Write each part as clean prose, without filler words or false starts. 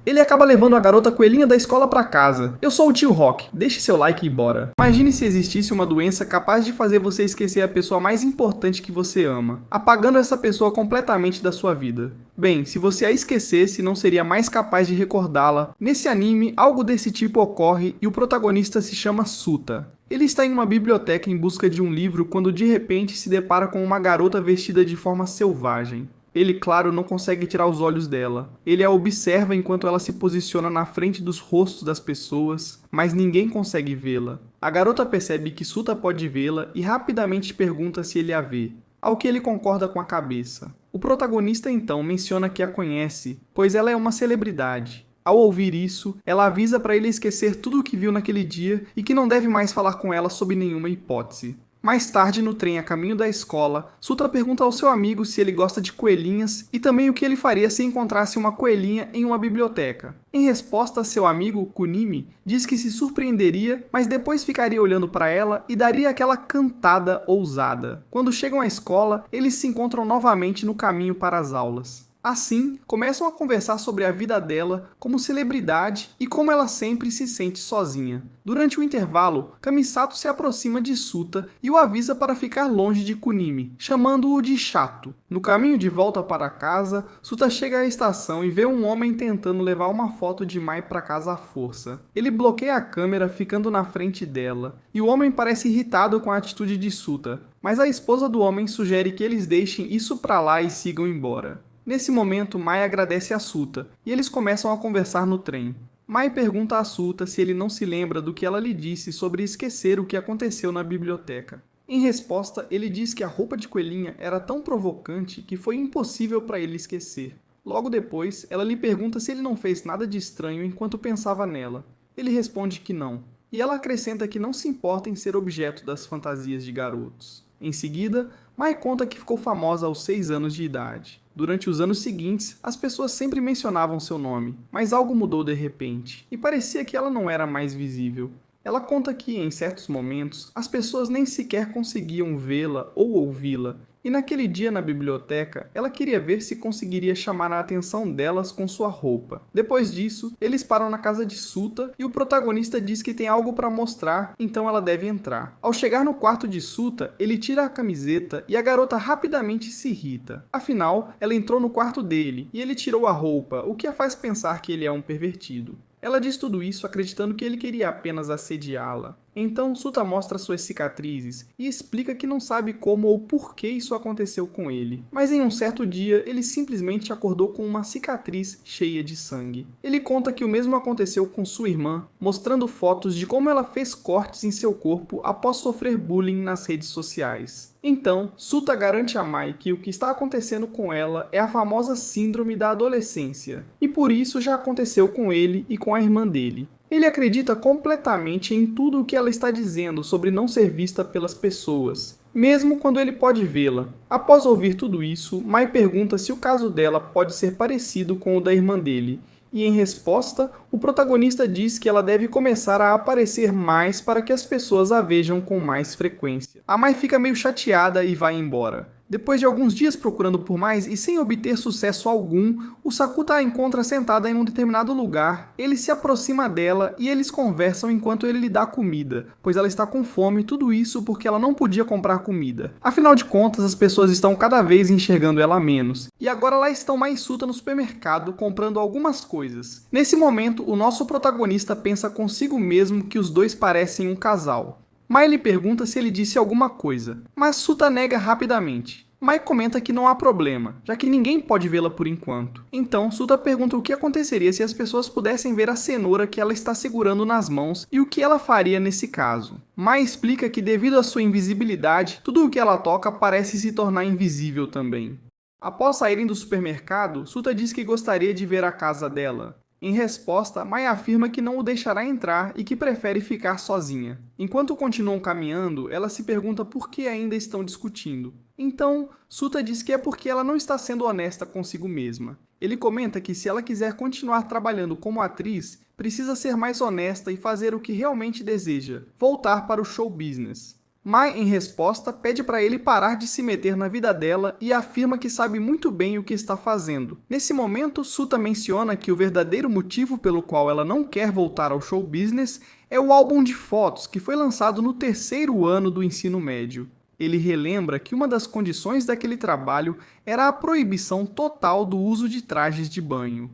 Ele acaba levando a garota coelhinha da escola pra casa. Eu sou o tio Rock, deixe seu like e bora. Imagine se existisse uma doença capaz de fazer você esquecer a pessoa mais importante que você ama, apagando essa pessoa completamente da sua vida. Bem, se você a esquecesse, não seria mais capaz de recordá-la. Nesse anime, algo desse tipo ocorre e o protagonista se chama Suta. Ele está em uma biblioteca em busca de um livro quando de repente se depara com uma garota vestida de forma selvagem. Ele, claro, não consegue tirar os olhos dela. Ele a observa enquanto ela se posiciona na frente dos rostos das pessoas, mas ninguém consegue vê-la. A garota percebe que Suta pode vê-la e rapidamente pergunta se ele a vê, ao que ele concorda com a cabeça. O protagonista então menciona que a conhece, pois ela é uma celebridade. Ao ouvir isso, ela avisa para ele esquecer tudo o que viu naquele dia e que não deve mais falar com ela sob nenhuma hipótese. Mais tarde, no trem a caminho da escola, Suta pergunta ao seu amigo se ele gosta de coelhinhas e também o que ele faria se encontrasse uma coelhinha em uma biblioteca. Em resposta, seu amigo, Kunimi, diz que se surpreenderia, mas depois ficaria olhando para ela e daria aquela cantada ousada. Quando chegam à escola, eles se encontram novamente no caminho para as aulas. Assim, começam a conversar sobre a vida dela como celebridade e como ela sempre se sente sozinha. Durante o intervalo, Kamisato se aproxima de Suta e o avisa para ficar longe de Kunimi, chamando-o de chato. No caminho de volta para casa, Suta chega à estação e vê um homem tentando levar uma foto de Mai para casa à força. Ele bloqueia a câmera ficando na frente dela, e o homem parece irritado com a atitude de Suta, mas a esposa do homem sugere que eles deixem isso para lá e sigam embora. Nesse momento, Mai agradece a Suta, e eles começam a conversar no trem. Mai pergunta a Suta se ele não se lembra do que ela lhe disse sobre esquecer o que aconteceu na biblioteca. Em resposta, ele diz que a roupa de coelhinha era tão provocante que foi impossível para ele esquecer. Logo depois, ela lhe pergunta se ele não fez nada de estranho enquanto pensava nela. Ele responde que não, e ela acrescenta que não se importa em ser objeto das fantasias de garotos. Em seguida, Mai conta que ficou famosa aos 6 anos de idade. Durante os anos seguintes, as pessoas sempre mencionavam seu nome, mas algo mudou de repente, e parecia que ela não era mais visível. Ela conta que, em certos momentos, as pessoas nem sequer conseguiam vê-la ou ouvi-la, e naquele dia na biblioteca, ela queria ver se conseguiria chamar a atenção delas com sua roupa. Depois disso, eles param na casa de Suta e o protagonista diz que tem algo para mostrar, então ela deve entrar. Ao chegar no quarto de Suta, ele tira a camiseta e a garota rapidamente se irrita. Afinal, ela entrou no quarto dele e ele tirou a roupa, o que a faz pensar que ele é um pervertido. Ela diz tudo isso acreditando que ele queria apenas assediá-la. Então Suta mostra suas cicatrizes e explica que não sabe como ou por que isso aconteceu com ele. Mas em um certo dia, ele simplesmente acordou com uma cicatriz cheia de sangue. Ele conta que o mesmo aconteceu com sua irmã, mostrando fotos de como ela fez cortes em seu corpo após sofrer bullying nas redes sociais. Então, Suta garante a Mai que o que está acontecendo com ela é a famosa síndrome da adolescência, e por isso já aconteceu com ele e com a irmã dele. Ele acredita completamente em tudo o que ela está dizendo sobre não ser vista pelas pessoas, mesmo quando ele pode vê-la. Após ouvir tudo isso, Mai pergunta se o caso dela pode ser parecido com o da irmã dele, e em resposta, o protagonista diz que ela deve começar a aparecer mais para que as pessoas a vejam com mais frequência. A Mai fica meio chateada e vai embora. Depois de alguns dias procurando por mais e sem obter sucesso algum, o Sakuta a encontra sentada em um determinado lugar, ele se aproxima dela e eles conversam enquanto ele lhe dá comida, pois ela está com fome, tudo isso porque ela não podia comprar comida. Afinal de contas, as pessoas estão cada vez enxergando ela menos, e agora lá estão Mai e Suta no supermercado comprando algumas coisas. Nesse momento, o nosso protagonista pensa consigo mesmo que os dois parecem um casal. Mai lhe pergunta se ele disse alguma coisa, mas Suta nega rapidamente. Mai comenta que não há problema, já que ninguém pode vê-la por enquanto. Então, Suta pergunta o que aconteceria se as pessoas pudessem ver a cenoura que ela está segurando nas mãos e o que ela faria nesse caso. Mai explica que devido à sua invisibilidade, tudo o que ela toca parece se tornar invisível também. Após saírem do supermercado, Suta diz que gostaria de ver a casa dela. Em resposta, Mai afirma que não o deixará entrar e que prefere ficar sozinha. Enquanto continuam caminhando, ela se pergunta por que ainda estão discutindo. Então, Suta diz que é porque ela não está sendo honesta consigo mesma. Ele comenta que se ela quiser continuar trabalhando como atriz, precisa ser mais honesta e fazer o que realmente deseja, voltar para o show business. Mai, em resposta, pede para ele parar de se meter na vida dela e afirma que sabe muito bem o que está fazendo. Nesse momento, Suta menciona que o verdadeiro motivo pelo qual ela não quer voltar ao show business é o álbum de fotos que foi lançado no 3º ano do ensino médio. Ele relembra que uma das condições daquele trabalho era a proibição total do uso de trajes de banho.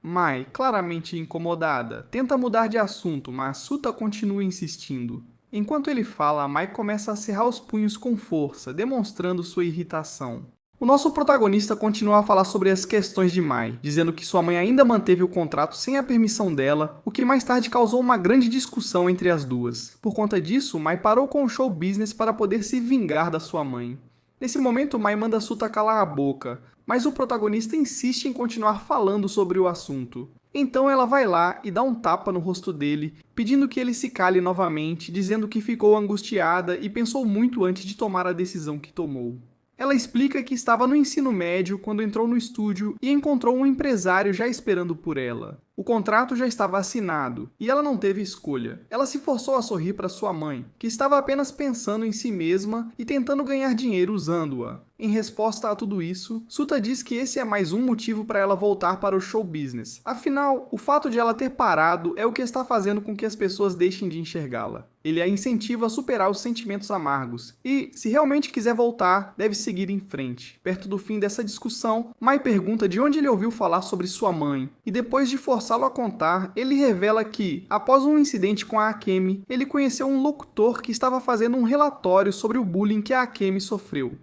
Mai, claramente incomodada, tenta mudar de assunto, mas Suta continua insistindo. Enquanto ele fala, Mai começa a cerrar os punhos com força, demonstrando sua irritação. O nosso protagonista continua a falar sobre as questões de Mai, dizendo que sua mãe ainda manteve o contrato sem a permissão dela, o que mais tarde causou uma grande discussão entre as duas. Por conta disso, Mai parou com o show business para poder se vingar da sua mãe. Nesse momento, Mai manda Suta calar a boca, mas o protagonista insiste em continuar falando sobre o assunto. Então ela vai lá e dá um tapa no rosto dele, pedindo que ele se cale novamente, dizendo que ficou angustiada e pensou muito antes de tomar a decisão que tomou. Ela explica que estava no ensino médio quando entrou no estúdio e encontrou um empresário já esperando por ela. O contrato já estava assinado e ela não teve escolha. Ela se forçou a sorrir para sua mãe, que estava apenas pensando em si mesma e tentando ganhar dinheiro usando-a. Em resposta a tudo isso, Suta diz que esse é mais um motivo para ela voltar para o show business. Afinal, o fato de ela ter parado é o que está fazendo com que as pessoas deixem de enxergá-la. Ele a incentiva a superar os sentimentos amargos e, se realmente quiser voltar, deve seguir em frente. Perto do fim dessa discussão, Mai pergunta de onde ele ouviu falar sobre sua mãe e, depois de forçá-lo a contar, ele revela que, após um incidente com a Akemi, ele conheceu um locutor que estava fazendo um relatório sobre o bullying que a Akemi sofreu.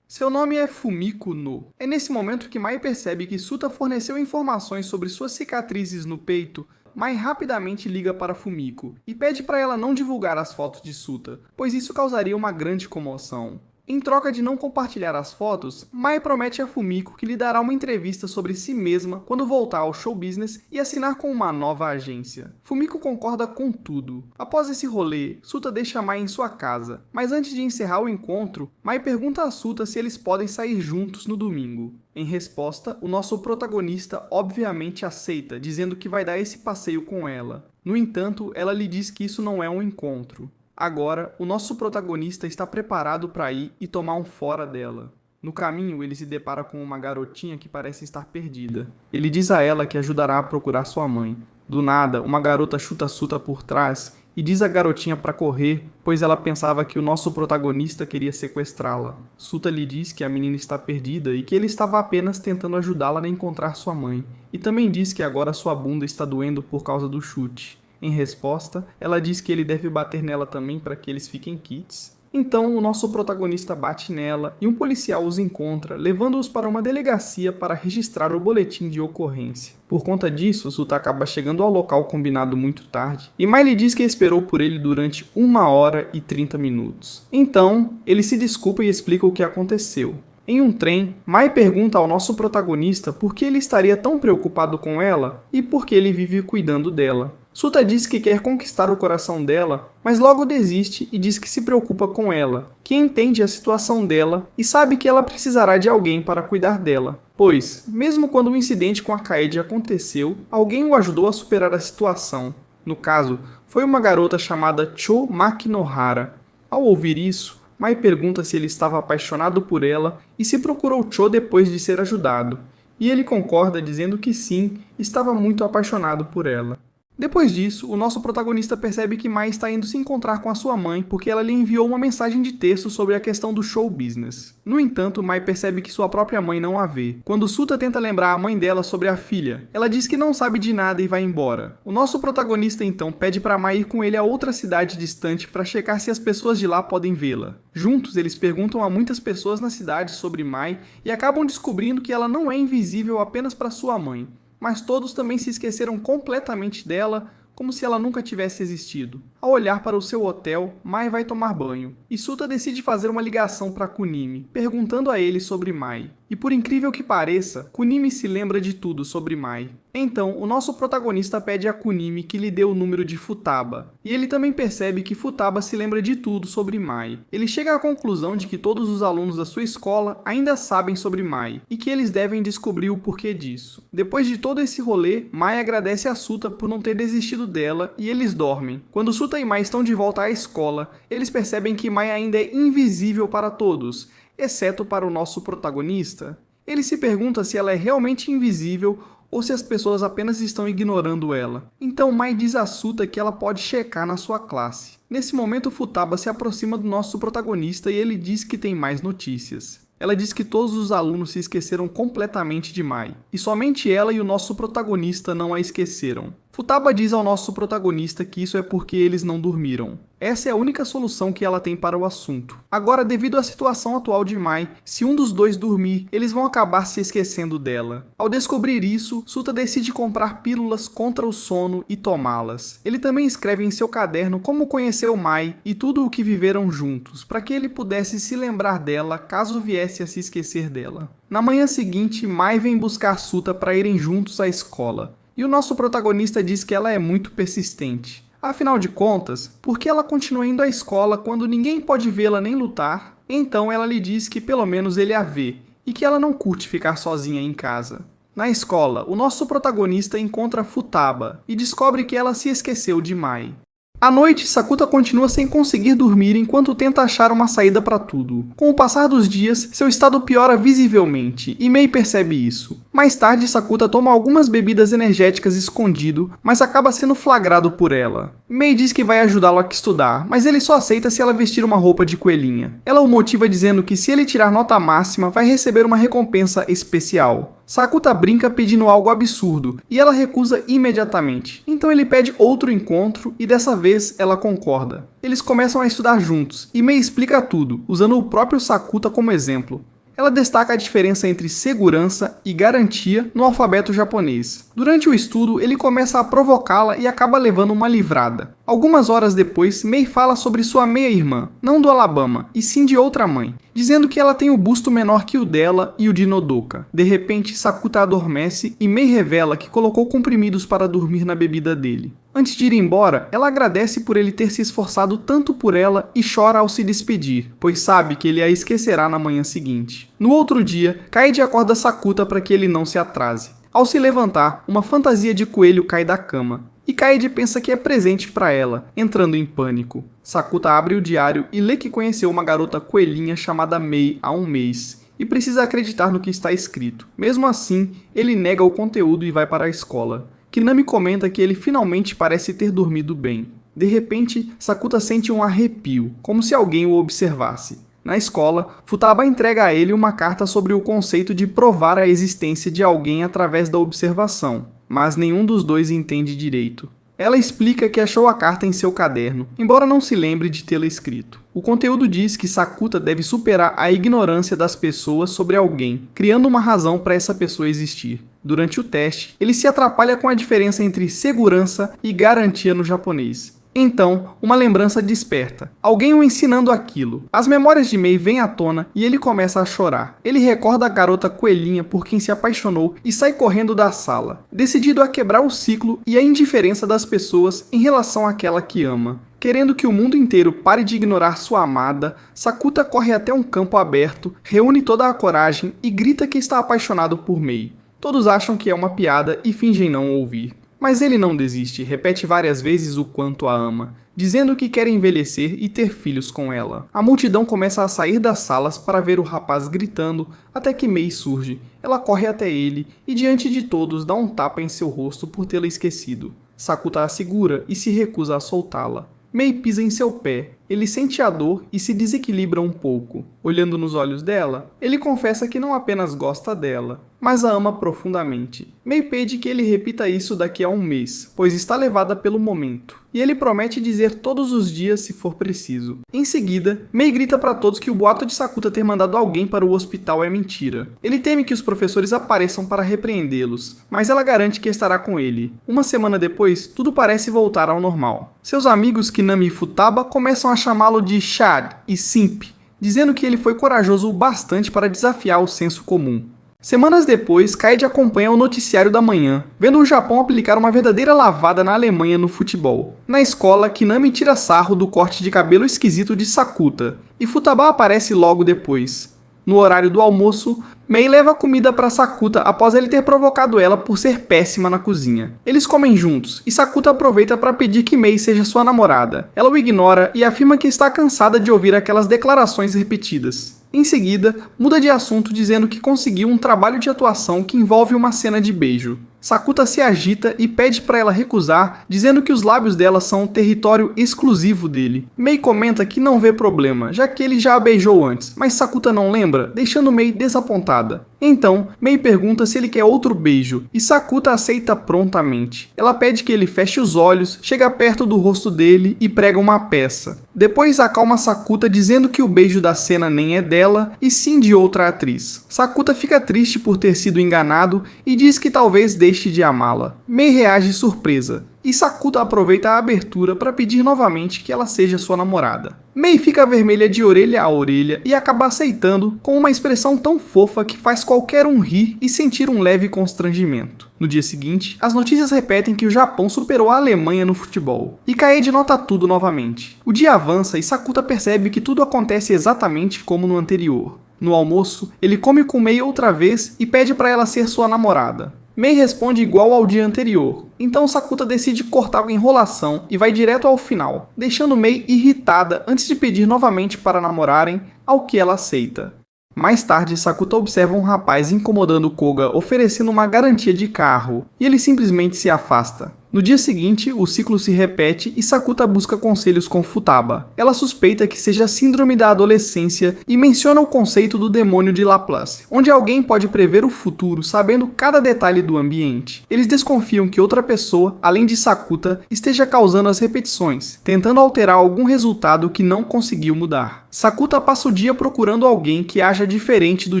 Seu nome é Fumiko No. É nesse momento que Mai percebe que Suta forneceu informações sobre suas cicatrizes no peito. Mai rapidamente liga para Fumiko e pede para ela não divulgar as fotos de Suta, pois isso causaria uma grande comoção. Em troca de não compartilhar as fotos, Mai promete a Fumiko que lhe dará uma entrevista sobre si mesma quando voltar ao show business e assinar com uma nova agência. Fumiko concorda com tudo. Após esse rolê, Suta deixa Mai em sua casa, mas antes de encerrar o encontro, Mai pergunta a Suta se eles podem sair juntos no domingo. Em resposta, o nosso protagonista obviamente aceita, dizendo que vai dar esse passeio com ela. No entanto, ela lhe diz que isso não é um encontro. Agora, o nosso protagonista está preparado para ir e tomar um fora dela. No caminho, ele se depara com uma garotinha que parece estar perdida. Ele diz a ela que ajudará a procurar sua mãe. Do nada, uma garota chuta Suta por trás e diz à garotinha para correr, pois ela pensava que o nosso protagonista queria sequestrá-la. Suta lhe diz que a menina está perdida e que ele estava apenas tentando ajudá-la a encontrar sua mãe. E também diz que agora sua bunda está doendo por causa do chute. Em resposta, ela diz que ele deve bater nela também para que eles fiquem quites. Então, o nosso protagonista bate nela e um policial os encontra, levando-os para uma delegacia para registrar o boletim de ocorrência. Por conta disso, Suta acaba chegando ao local combinado muito tarde, e Mai lhe diz que esperou por ele durante 1 hora e 30 minutos. Então, ele se desculpa e explica o que aconteceu. Em um trem, Mai pergunta ao nosso protagonista por que ele estaria tão preocupado com ela e por que ele vive cuidando dela. Suta diz que quer conquistar o coração dela, mas logo desiste e diz que se preocupa com ela, que entende a situação dela e sabe que ela precisará de alguém para cuidar dela. Pois, mesmo quando o incidente com a Kaede aconteceu, alguém o ajudou a superar a situação. No caso, foi uma garota chamada Cho Makinohara. Ao ouvir isso, Mai pergunta se ele estava apaixonado por ela e se procurou Cho depois de ser ajudado. E ele concorda dizendo que sim, estava muito apaixonado por ela. Depois disso, o nosso protagonista percebe que Mai está indo se encontrar com a sua mãe porque ela lhe enviou uma mensagem de texto sobre a questão do show business. No entanto, Mai percebe que sua própria mãe não a vê. Quando Suta tenta lembrar a mãe dela sobre a filha, ela diz que não sabe de nada e vai embora. O nosso protagonista então pede para Mai ir com ele a outra cidade distante para checar se as pessoas de lá podem vê-la. Juntos, eles perguntam a muitas pessoas na cidade sobre Mai e acabam descobrindo que ela não é invisível apenas para sua mãe. Mas todos também se esqueceram completamente dela, como se ela nunca tivesse existido. Ao olhar para o seu hotel, Mai vai tomar banho, e Suta decide fazer uma ligação para Kunimi, perguntando a ele sobre Mai. E por incrível que pareça, Kunimi se lembra de tudo sobre Mai. Então, o nosso protagonista pede a Kunimi que lhe dê o número de Futaba, e ele também percebe que Futaba se lembra de tudo sobre Mai. Ele chega à conclusão de que todos os alunos da sua escola ainda sabem sobre Mai, e que eles devem descobrir o porquê disso. Depois de todo esse rolê, Mai agradece a Suta por não ter desistido dela, e eles dormem. Quando Suta Sakuta e Mai estão de volta à escola, eles percebem que Mai ainda é invisível para todos, exceto para o nosso protagonista. Ele se pergunta se ela é realmente invisível ou se as pessoas apenas estão ignorando ela. Então Mai diz a Suta que ela pode checar na sua classe. Nesse momento, Futaba se aproxima do nosso protagonista e ele diz que tem mais notícias. Ela diz que todos os alunos se esqueceram completamente de Mai, e somente ela e o nosso protagonista não a esqueceram. Futaba diz ao nosso protagonista que isso é porque eles não dormiram. Essa é a única solução que ela tem para o assunto. Agora, devido à situação atual de Mai, se um dos dois dormir, eles vão acabar se esquecendo dela. Ao descobrir isso, Suta decide comprar pílulas contra o sono e tomá-las. Ele também escreve em seu caderno como conheceu Mai e tudo o que viveram juntos, para que ele pudesse se lembrar dela caso viesse a se esquecer dela. Na manhã seguinte, Mai vem buscar Suta para irem juntos à escola. E o nosso protagonista diz que ela é muito persistente. Afinal de contas, por que ela continua indo à escola quando ninguém pode vê-la nem lutar? Então ela lhe diz que pelo menos ele a vê, e que ela não curte ficar sozinha em casa. Na escola, o nosso protagonista encontra Futaba, e descobre que ela se esqueceu de Mai. À noite, Sakuta continua sem conseguir dormir enquanto tenta achar uma saída para tudo. Com o passar dos dias, seu estado piora visivelmente, e Mei percebe isso. Mais tarde, Sakuta toma algumas bebidas energéticas escondido, mas acaba sendo flagrado por ela. Mei diz que vai ajudá-lo a estudar, mas ele só aceita se ela vestir uma roupa de coelhinha. Ela o motiva dizendo que se ele tirar nota máxima, vai receber uma recompensa especial. Sakuta brinca pedindo algo absurdo, e ela recusa imediatamente. Então ele pede outro encontro, e dessa vez ela concorda. Eles começam a estudar juntos, e Mei explica tudo, usando o próprio Sakuta como exemplo. Ela destaca a diferença entre segurança e garantia no alfabeto japonês. Durante o estudo, ele começa a provocá-la e acaba levando uma livrada. Algumas horas depois, Mei fala sobre sua meia-irmã, não do Alabama, e sim de outra mãe, dizendo que ela tem o busto menor que o dela e o de Nodoka. De repente, Sakuta adormece e Mei revela que colocou comprimidos para dormir na bebida dele. Antes de ir embora, ela agradece por ele ter se esforçado tanto por ela e chora ao se despedir, pois sabe que ele a esquecerá na manhã seguinte. No outro dia, Kaede acorda Sakuta para que ele não se atrase. Ao se levantar, uma fantasia de coelho cai da cama, e Kaede pensa que é presente para ela, entrando em pânico. Sakuta abre o diário e lê que conheceu uma garota coelhinha chamada Mei há um mês, e precisa acreditar no que está escrito. Mesmo assim, ele nega o conteúdo e vai para a escola. Kinami comenta que ele finalmente parece ter dormido bem. De repente, Sakuta sente um arrepio, como se alguém o observasse. Na escola, Futaba entrega a ele uma carta sobre o conceito de provar a existência de alguém através da observação, mas nenhum dos dois entende direito. Ela explica que achou a carta em seu caderno, embora não se lembre de tê-la escrito. O conteúdo diz que Sakuta deve superar a ignorância das pessoas sobre alguém, criando uma razão para essa pessoa existir. Durante o teste, ele se atrapalha com a diferença entre segurança e garantia no japonês. Então, uma lembrança desperta, alguém o ensinando aquilo. As memórias de Mei vêm à tona e ele começa a chorar. Ele recorda a garota coelhinha por quem se apaixonou e sai correndo da sala, decidido a quebrar o ciclo e a indiferença das pessoas em relação àquela que ama. Querendo que o mundo inteiro pare de ignorar sua amada, Sakuta corre até um campo aberto, reúne toda a coragem e grita que está apaixonado por Mei. Todos acham que é uma piada e fingem não ouvir. Mas ele não desiste, repete várias vezes o quanto a ama, dizendo que quer envelhecer e ter filhos com ela. A multidão começa a sair das salas para ver o rapaz gritando, até que Mei surge. Ela corre até ele e diante de todos dá um tapa em seu rosto por tê-la esquecido. Sakuta a segura e se recusa a soltá-la. Mei pisa em seu pé, ele sente a dor e se desequilibra um pouco. Olhando nos olhos dela, ele confessa que não apenas gosta dela, mas a ama profundamente. Mei pede que ele repita isso daqui a um mês, pois está levada pelo momento, e ele promete dizer todos os dias se for preciso. Em seguida, Mei grita para todos que o boato de Sakuta ter mandado alguém para o hospital é mentira. Ele teme que os professores apareçam para repreendê-los, mas ela garante que estará com ele. Uma semana depois, tudo parece voltar ao normal. Seus amigos Kinami e Futaba começam a chamá-lo de Chad e Simp, dizendo que ele foi corajoso o bastante para desafiar o senso comum. Semanas depois, Kaede acompanha o noticiário da manhã, vendo o Japão aplicar uma verdadeira lavada na Alemanha no futebol. Na escola, Kinami tira sarro do corte de cabelo esquisito de Sakuta, e Futaba aparece logo depois. No horário do almoço, Mei leva comida para Sakuta após ele ter provocado ela por ser péssima na cozinha. Eles comem juntos, e Sakuta aproveita para pedir que Mei seja sua namorada. Ela o ignora e afirma que está cansada de ouvir aquelas declarações repetidas. Em seguida, muda de assunto dizendo que conseguiu um trabalho de atuação que envolve uma cena de beijo. Sakuta se agita e pede para ela recusar, dizendo que os lábios dela são território exclusivo dele. Mei comenta que não vê problema, já que ele já a beijou antes, mas Sakuta não lembra, deixando Mei desapontada. Então, Mei pergunta se ele quer outro beijo, e Sakuta aceita prontamente. Ela pede que ele feche os olhos, chega perto do rosto dele e prega uma peça. Depois acalma Sakuta dizendo que o beijo da cena nem é dela, e sim de outra atriz. Sakuta fica triste por ter sido enganado e diz que talvez deixe de amá-la. Mei reage surpresa, e Sakuta aproveita a abertura para pedir novamente que ela seja sua namorada. Mei fica vermelha de orelha a orelha e acaba aceitando com uma expressão tão fofa que faz qualquer um rir e sentir um leve constrangimento. No dia seguinte, as notícias repetem que o Japão superou a Alemanha no futebol, e Kaede nota tudo novamente. O dia avança e Sakuta percebe que tudo acontece exatamente como no anterior. No almoço, ele come com Mei outra vez e pede para ela ser sua namorada. Mei responde igual ao dia anterior, então Sakuta decide cortar a enrolação e vai direto ao final, deixando Mei irritada antes de pedir novamente para namorarem, ao que ela aceita. Mais tarde, Sakuta observa um rapaz incomodando Koga oferecendo uma garantia de carro, e ele simplesmente se afasta. No dia seguinte, o ciclo se repete e Sakuta busca conselhos com Futaba. Ela suspeita que seja a síndrome da adolescência e menciona o conceito do demônio de Laplace, onde alguém pode prever o futuro sabendo cada detalhe do ambiente. Eles desconfiam que outra pessoa, além de Sakuta, esteja causando as repetições, tentando alterar algum resultado que não conseguiu mudar. Sakuta passa o dia procurando alguém que haja diferente do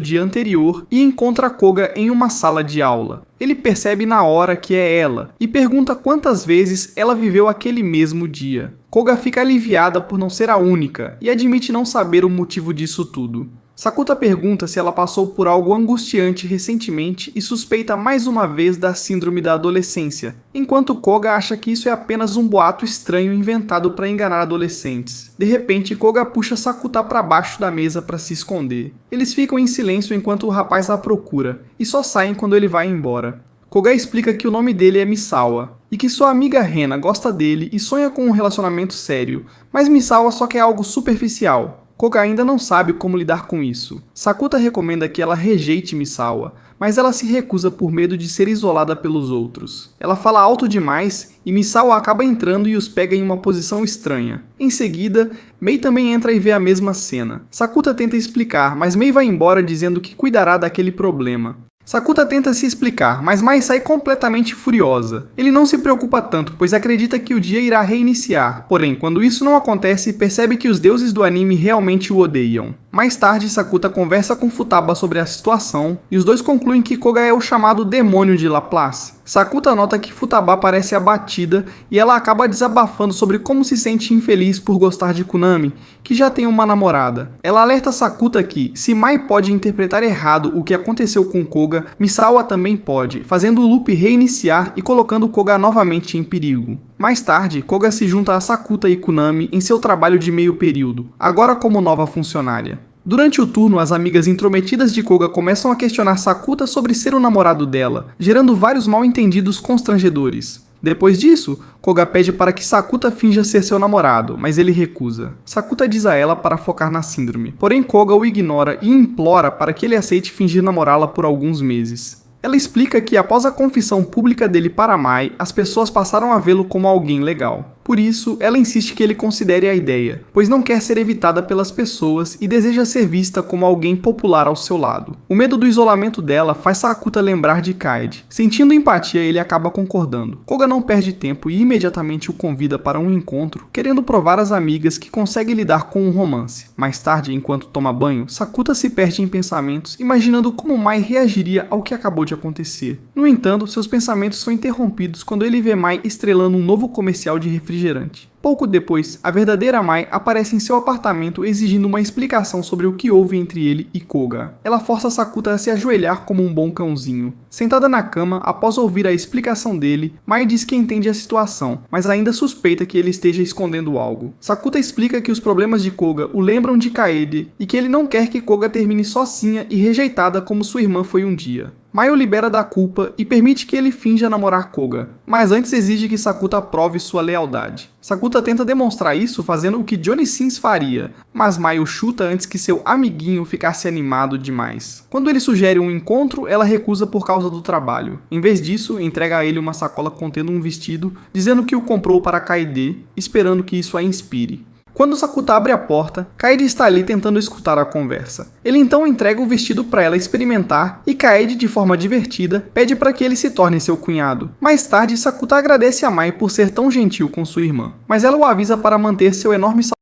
dia anterior e encontra Koga em uma sala de aula. Ele percebe na hora que é ela e pergunta quantas vezes ela viveu aquele mesmo dia. Koga fica aliviada por não ser a única e admite não saber o motivo disso tudo. Sakuta pergunta se ela passou por algo angustiante recentemente e suspeita mais uma vez da síndrome da adolescência, enquanto Koga acha que isso é apenas um boato estranho inventado para enganar adolescentes. De repente, Koga puxa Sakuta para baixo da mesa para se esconder. Eles ficam em silêncio enquanto o rapaz a procura, e só saem quando ele vai embora. Koga explica que o nome dele é Misawa, e que sua amiga Rena gosta dele e sonha com um relacionamento sério, mas Misawa só quer algo superficial. Koga ainda não sabe como lidar com isso. Sakuta recomenda que ela rejeite Misawa, mas ela se recusa por medo de ser isolada pelos outros. Ela fala alto demais e Misawa acaba entrando e os pega em uma posição estranha. Em seguida, Mei também entra e vê a mesma cena. Sakuta tenta explicar, mas Mei vai embora dizendo que cuidará daquele problema. Sakuta tenta se explicar, mas Mai sai completamente furiosa. Ele não se preocupa tanto, pois acredita que o dia irá reiniciar. Porém, quando isso não acontece, percebe que os deuses do anime realmente o odeiam. Mais tarde, Sakuta conversa com Futaba sobre a situação, e os dois concluem que Koga é o chamado demônio de Laplace. Sakuta nota que Futaba parece abatida, e ela acaba desabafando sobre como se sente infeliz por gostar de Kunami, que já tem uma namorada. Ela alerta Sakuta que, se Mai pode interpretar errado o que aconteceu com Koga, Misawa também pode, fazendo o loop reiniciar e colocando Koga novamente em perigo. Mais tarde, Koga se junta a Sakuta e Kunami em seu trabalho de meio período, agora como nova funcionária. Durante o turno, as amigas intrometidas de Koga começam a questionar Sakuta sobre ser o namorado dela, gerando vários mal-entendidos constrangedores. Depois disso, Koga pede para que Sakuta finja ser seu namorado, mas ele recusa. Sakuta diz a ela para focar na síndrome, porém Koga o ignora e implora para que ele aceite fingir namorá-la por alguns meses. Ela explica que após a confissão pública dele para Mai, as pessoas passaram a vê-lo como alguém legal. Por isso, ela insiste que ele considere a ideia, pois não quer ser evitada pelas pessoas e deseja ser vista como alguém popular ao seu lado. O medo do isolamento dela faz Sakuta lembrar de Kaede. Sentindo empatia, ele acaba concordando. Koga não perde tempo e imediatamente o convida para um encontro, querendo provar às amigas que consegue lidar com um romance. Mais tarde, enquanto toma banho, Sakuta se perde em pensamentos, imaginando como Mai reagiria ao que acabou de acontecer. No entanto, seus pensamentos são interrompidos quando ele vê Mai estrelando um novo comercial de refrigerante refrigerante. Pouco depois, a verdadeira Mai aparece em seu apartamento exigindo uma explicação sobre o que houve entre ele e Koga. Ela força Sakuta a se ajoelhar como um bom cãozinho. Sentada na cama, após ouvir a explicação dele, Mai diz que entende a situação, mas ainda suspeita que ele esteja escondendo algo. Sakuta explica que os problemas de Koga o lembram de Kaede e que ele não quer que Koga termine sozinha e rejeitada como sua irmã foi um dia. Mai o libera da culpa e permite que ele finja namorar Koga, mas antes exige que Sakuta prove sua lealdade. Sakuta tenta demonstrar isso fazendo o que Johnny Sins faria, mas Mai o chuta antes que seu amiguinho ficasse animado demais. Quando ele sugere um encontro, ela recusa por causa do trabalho. Em vez disso, entrega a ele uma sacola contendo um vestido, dizendo que o comprou para Kaede, esperando que isso a inspire. Quando Sakuta abre a porta, Kaede está ali tentando escutar a conversa. Ele então entrega o vestido para ela experimentar e Kaede, de forma divertida, pede para que ele se torne seu cunhado. Mais tarde, Sakuta agradece a Mai por ser tão gentil com sua irmã, mas ela o avisa para manter seu enorme salário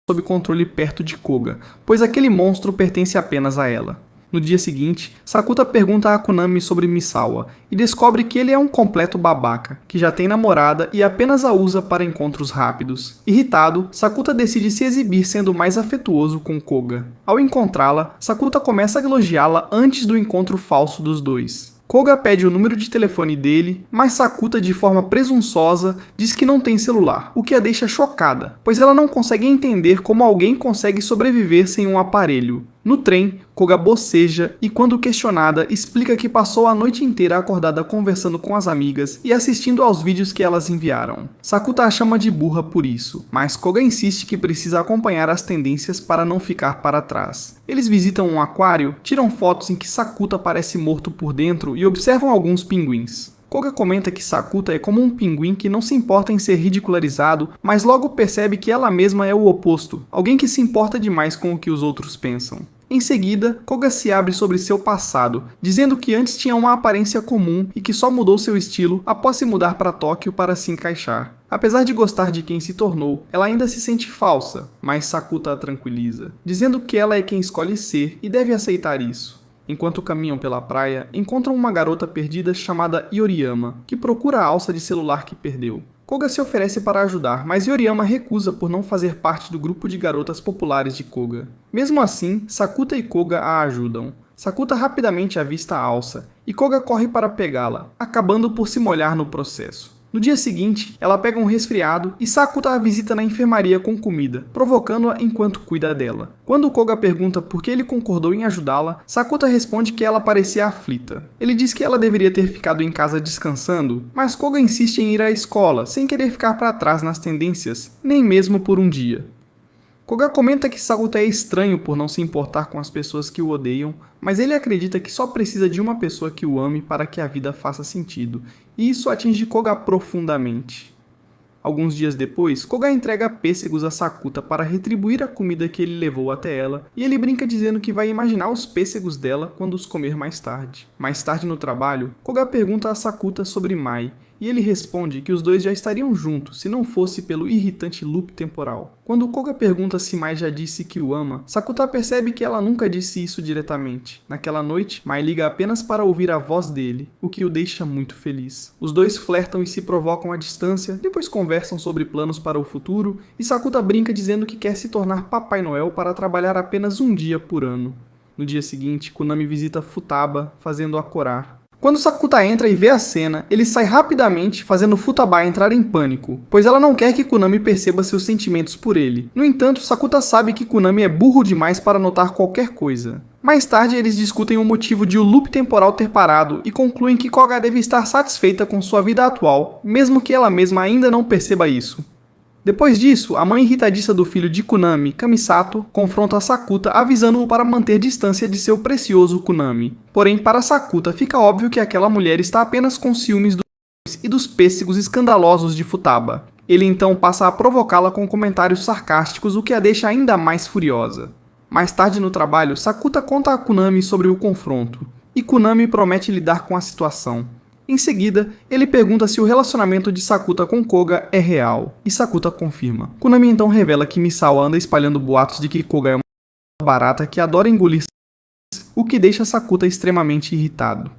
sob controle perto de Koga, pois aquele monstro pertence apenas a ela. No dia seguinte, Sakuta pergunta a Kunami sobre Misawa e descobre que ele é um completo babaca, que já tem namorada e apenas a usa para encontros rápidos. Irritado, Sakuta decide se exibir sendo mais afetuoso com Koga. Ao encontrá-la, Sakuta começa a elogiá-la antes do encontro falso dos dois. Koga pede o número de telefone dele, mas Sakuta, de forma presunçosa, diz que não tem celular, o que a deixa chocada, pois ela não consegue entender como alguém consegue sobreviver sem um aparelho. No trem, Koga boceja e, quando questionada, explica que passou a noite inteira acordada conversando com as amigas e assistindo aos vídeos que elas enviaram. Sakuta a chama de burra por isso, mas Koga insiste que precisa acompanhar as tendências para não ficar para trás. Eles visitam um aquário, tiram fotos em que Sakuta parece morto por dentro e observam alguns pinguins. Koga comenta que Sakuta é como um pinguim que não se importa em ser ridicularizado, mas logo percebe que ela mesma é o oposto, alguém que se importa demais com o que os outros pensam. Em seguida, Koga se abre sobre seu passado, dizendo que antes tinha uma aparência comum e que só mudou seu estilo após se mudar para Tóquio para se encaixar. Apesar de gostar de quem se tornou, ela ainda se sente falsa, mas Sakuta a tranquiliza, dizendo que ela é quem escolhe ser e deve aceitar isso. Enquanto caminham pela praia, encontram uma garota perdida chamada Yoriyama, que procura a alça de celular que perdeu. Koga se oferece para ajudar, mas Yoriyama recusa por não fazer parte do grupo de garotas populares de Koga. Mesmo assim, Sakuta e Koga a ajudam. Sakuta rapidamente avista a alça, e Koga corre para pegá-la, acabando por se molhar no processo. No dia seguinte, ela pega um resfriado e Sakuta a visita na enfermaria com comida, provocando-a enquanto cuida dela. Quando Koga pergunta por que ele concordou em ajudá-la, Sakuta responde que ela parecia aflita. Ele diz que ela deveria ter ficado em casa descansando, mas Koga insiste em ir à escola, sem querer ficar para trás nas tendências, nem mesmo por um dia. Koga comenta que Sakuta é estranho por não se importar com as pessoas que o odeiam, mas ele acredita que só precisa de uma pessoa que o ame para que a vida faça sentido, e isso atinge Koga profundamente. Alguns dias depois, Koga entrega pêssegos a Sakuta para retribuir a comida que ele levou até ela, e ele brinca dizendo que vai imaginar os pêssegos dela quando os comer mais tarde. Mais tarde no trabalho, Koga pergunta a Sakuta sobre Mai, e ele responde que os dois já estariam juntos se não fosse pelo irritante loop temporal. Quando Koga pergunta se Mai já disse que o ama, Sakuta percebe que ela nunca disse isso diretamente. Naquela noite, Mai liga apenas para ouvir a voz dele, o que o deixa muito feliz. Os dois flertam e se provocam à distância, depois conversam sobre planos para o futuro, e Sakuta brinca dizendo que quer se tornar Papai Noel para trabalhar apenas um dia por ano. No dia seguinte, Kunami visita Futaba, fazendo-a corar. Quando Sakuta entra e vê a cena, ele sai rapidamente, fazendo Futaba entrar em pânico, pois ela não quer que Kunami perceba seus sentimentos por ele. No entanto, Sakuta sabe que Kunami é burro demais para notar qualquer coisa. Mais tarde, eles discutem o motivo de o loop temporal ter parado e concluem que Koga deve estar satisfeita com sua vida atual, mesmo que ela mesma ainda não perceba isso. Depois disso, a mãe irritadiça do filho de Kunami, Kamisato, confronta Sakuta avisando-o para manter distância de seu precioso Kunami. Porém, para Sakuta fica óbvio que aquela mulher está apenas com ciúmes dos e dos pêssegos escandalosos de Futaba. Ele então passa a provocá-la com comentários sarcásticos, o que a deixa ainda mais furiosa. Mais tarde no trabalho, Sakuta conta a Kunami sobre o confronto, e Kunami promete lidar com a situação. Em seguida, ele pergunta se o relacionamento de Sakuta com Koga é real, e Sakuta confirma. Kunami então revela que Misawa anda espalhando boatos de que Koga é uma barata que adora engolir, o que deixa Sakuta extremamente irritado.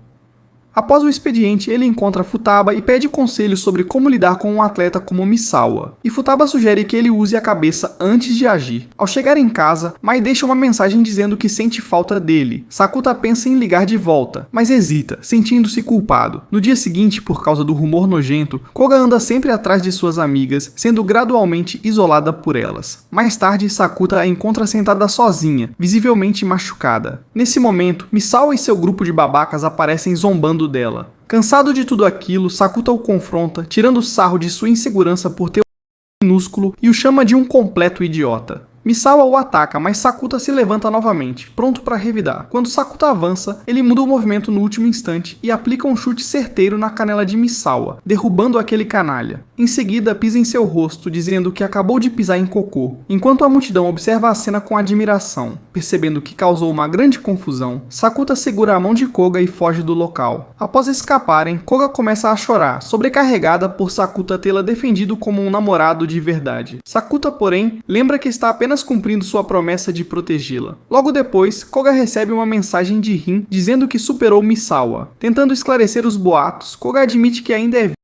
Após o expediente, ele encontra Futaba e pede conselhos sobre como lidar com um atleta como Misawa. E Futaba sugere que ele use a cabeça antes de agir. Ao chegar em casa, Mai deixa uma mensagem dizendo que sente falta dele. Sakuta pensa em ligar de volta, mas hesita, sentindo-se culpado. No dia seguinte, por causa do rumor nojento, Koga anda sempre atrás de suas amigas, sendo gradualmente isolada por elas. Mais tarde, Sakuta a encontra sentada sozinha, visivelmente machucada. Nesse momento, Misawa e seu grupo de babacas aparecem zombando dela. Cansado de tudo aquilo, Sakuta o confronta, tirando sarro de sua insegurança por ter um minúsculo e o chama de um completo idiota. Misawa o ataca, mas Sakuta se levanta novamente, pronto para revidar. Quando Sakuta avança, ele muda o movimento no último instante e aplica um chute certeiro na canela de Misawa, derrubando aquele canalha. Em seguida, pisa em seu rosto, dizendo que acabou de pisar em cocô. Enquanto a multidão observa a cena com admiração, percebendo que causou uma grande confusão, Sakuta segura a mão de Koga e foge do local. Após escaparem, Koga começa a chorar, sobrecarregada por Sakuta tê-la defendido como um namorado de verdade. Sakuta, porém, lembra que está apenas cumprindo sua promessa de protegê-la. Logo depois, Koga recebe uma mensagem de Rin dizendo que superou Misawa. Tentando esclarecer os boatos, Koga admite que ainda é vivo.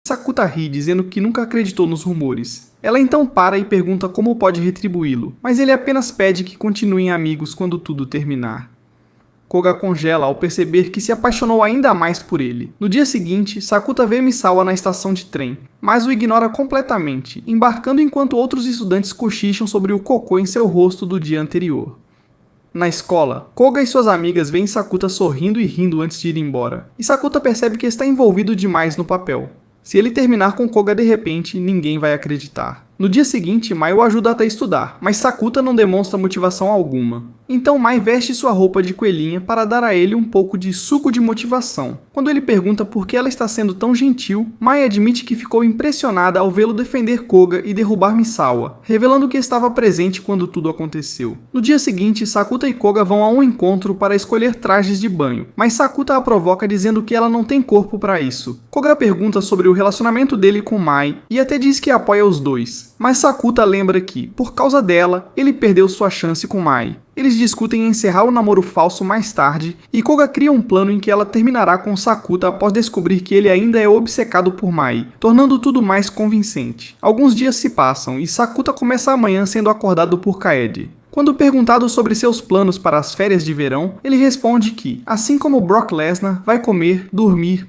Sakuta ri, dizendo que nunca acreditou nos rumores. Ela então para e pergunta como pode retribuí-lo, mas ele apenas pede que continuem amigos quando tudo terminar. Koga congela ao perceber que se apaixonou ainda mais por ele. No dia seguinte, Sakuta vê Misawa na estação de trem, mas o ignora completamente, embarcando enquanto outros estudantes cochicham sobre o cocô em seu rosto do dia anterior. Na escola, Koga e suas amigas veem Sakuta sorrindo e rindo antes de ir embora, e Sakuta percebe que está envolvido demais no papel. Se ele terminar com Koga de repente, ninguém vai acreditar. No dia seguinte, Mai o ajuda até estudar, mas Sakuta não demonstra motivação alguma. Então Mai veste sua roupa de coelhinha para dar a ele um pouco de suco de motivação. Quando ele pergunta por que ela está sendo tão gentil, Mai admite que ficou impressionada ao vê-lo defender Koga e derrubar Misawa, revelando que estava presente quando tudo aconteceu. No dia seguinte, Sakuta e Koga vão a um encontro para escolher trajes de banho, mas Sakuta a provoca dizendo que ela não tem corpo para isso. Koga pergunta sobre o relacionamento dele com Mai e até diz que apoia os dois. Mas Sakuta lembra que, por causa dela, ele perdeu sua chance com Mai. Eles discutem encerrar o namoro falso mais tarde, e Koga cria um plano em que ela terminará com Sakuta após descobrir que ele ainda é obcecado por Mai, tornando tudo mais convincente. Alguns dias se passam, e Sakuta começa a manhã sendo acordado por Kaede. Quando perguntado sobre seus planos para as férias de verão, ele responde que, assim como Brock Lesnar, vai comer, dormir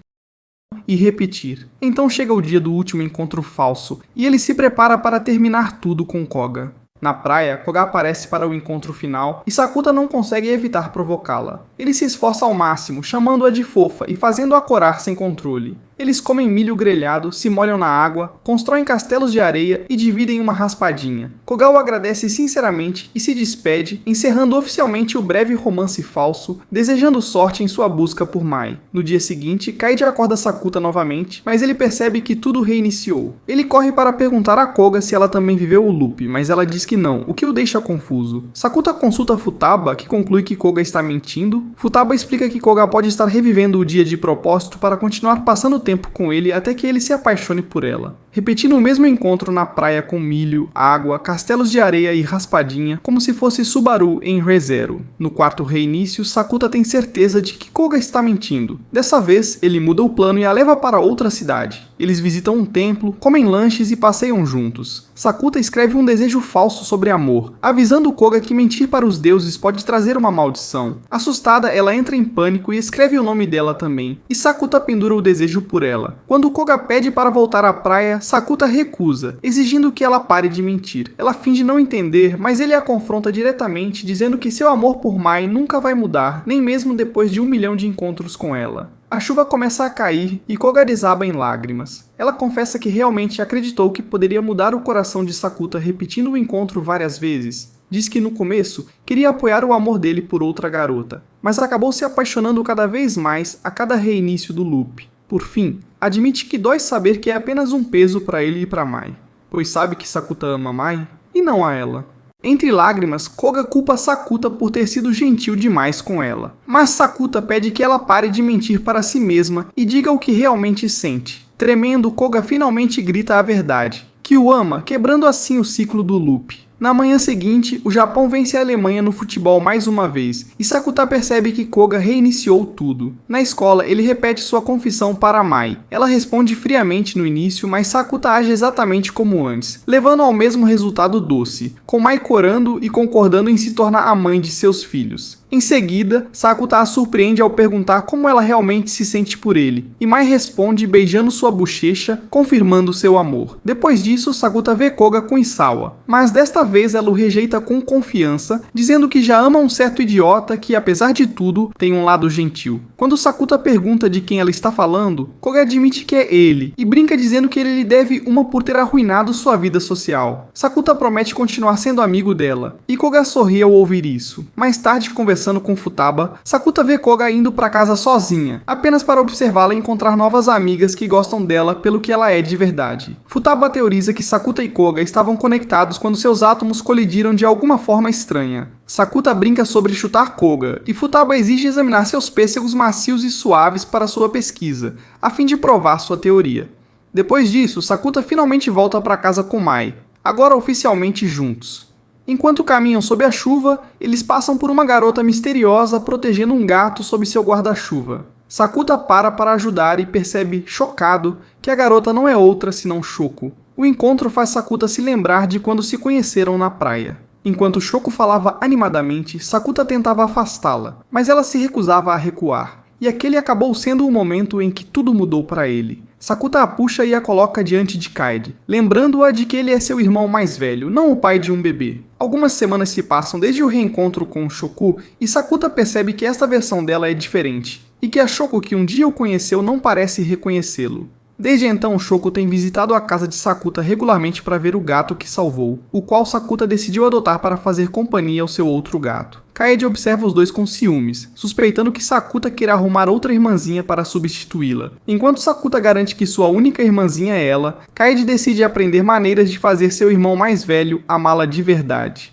e repetir. Então chega o dia do último encontro falso, e ele se prepara para terminar tudo com Koga. Na praia, Koga aparece para o encontro final e Sakuta não consegue evitar provocá-la. Ele se esforça ao máximo, chamando-a de fofa e fazendo-a corar sem controle. Eles comem milho grelhado, se molham na água, constroem castelos de areia e dividem uma raspadinha. Koga o agradece sinceramente e se despede, encerrando oficialmente o breve romance falso, desejando sorte em sua busca por Mai. No dia seguinte, Kaede acorda Sakuta novamente, mas ele percebe que tudo reiniciou. Ele corre para perguntar a Koga se ela também viveu o loop, mas ela diz que não, o que o deixa confuso. Sakuta consulta Futaba, que conclui que Koga está mentindo. Futaba explica que Koga pode estar revivendo o dia de propósito para continuar passando tempo com ele até que ele se apaixone por ela. Repetindo o mesmo encontro na praia com milho, água, castelos de areia e raspadinha, como se fosse Subaru em ReZero. No quarto reinício, Sakuta tem certeza de que Koga está mentindo. Dessa vez, ele muda o plano e a leva para outra cidade. Eles visitam um templo, comem lanches e passeiam juntos. Sakuta escreve um desejo falso sobre amor, avisando Koga que mentir para os deuses pode trazer uma maldição. Assustada, ela entra em pânico e escreve o nome dela também, e Sakuta pendura o desejo por ela. Quando Koga pede para voltar à praia, Sakuta recusa, exigindo que ela pare de mentir. Ela finge não entender, mas ele a confronta diretamente, dizendo que seu amor por Mai nunca vai mudar, nem mesmo depois de 1 milhão de encontros com ela. A chuva começa a cair e Koga desaba em lágrimas. Ela confessa que realmente acreditou que poderia mudar o coração de Sakuta repetindo o encontro várias vezes. Diz que no começo queria apoiar o amor dele por outra garota, mas acabou se apaixonando cada vez mais a cada reinício do loop. Por fim, admite que dói saber que é apenas um peso para ele e para Mai, pois sabe que Sakuta ama Mai e não a ela. Entre lágrimas, Koga culpa Sakuta por ter sido gentil demais com ela, mas Sakuta pede que ela pare de mentir para si mesma e diga o que realmente sente. Tremendo, Koga finalmente grita a verdade, que o ama, quebrando assim o ciclo do loop. Na manhã seguinte, o Japão vence a Alemanha no futebol mais uma vez, e Sakuta percebe que Koga reiniciou tudo. Na escola, ele repete sua confissão para Mai. Ela responde friamente no início, mas Sakuta age exatamente como antes, levando ao mesmo resultado doce, com Mai corando e concordando em se tornar a mãe de seus filhos. Em seguida, Sakuta a surpreende ao perguntar como ela realmente se sente por ele, e Mai responde beijando sua bochecha, confirmando seu amor. Depois disso, Sakuta vê Koga com Isawa, mas desta vez ela o rejeita com confiança, dizendo que já ama um certo idiota que, apesar de tudo, tem um lado gentil. Quando Sakuta pergunta de quem ela está falando, Koga admite que é ele, e brinca dizendo que ele lhe deve uma por ter arruinado sua vida social. Sakuta promete continuar sendo amigo dela, e Koga sorri ao ouvir isso. Mais tarde, conversando com Futaba, Sakuta vê Koga indo para casa sozinha, apenas para observá-la e encontrar novas amigas que gostam dela pelo que ela é de verdade. Futaba teoriza que Sakuta e Koga estavam conectados quando seus átomos colidiram de alguma forma estranha. Sakuta brinca sobre chutar Koga, e Futaba exige examinar seus pêssegos macios e suaves para sua pesquisa, a fim de provar sua teoria. Depois disso, Sakuta finalmente volta para casa com Mai, agora oficialmente juntos. Enquanto caminham sob a chuva, eles passam por uma garota misteriosa protegendo um gato sob seu guarda-chuva. Sakuta para ajudar e percebe, chocado, que a garota não é outra senão Shoko. O encontro faz Sakuta se lembrar de quando se conheceram na praia. Enquanto Shoko falava animadamente, Sakuta tentava afastá-la, mas ela se recusava a recuar. E aquele acabou sendo o momento em que tudo mudou para ele. Sakuta a puxa e a coloca diante de Kaede, lembrando-a de que ele é seu irmão mais velho, não o pai de um bebê. Algumas semanas se passam desde o reencontro com Shoko e Sakuta percebe que esta versão dela é diferente, e que a Shoko que um dia o conheceu não parece reconhecê-lo. Desde então, Shoko tem visitado a casa de Sakuta regularmente para ver o gato que salvou, o qual Sakuta decidiu adotar para fazer companhia ao seu outro gato. Kaede observa os dois com ciúmes, suspeitando que Sakuta queira arrumar outra irmãzinha para substituí-la. Enquanto Sakuta garante que sua única irmãzinha é ela, Kaede decide aprender maneiras de fazer seu irmão mais velho amá-la de verdade.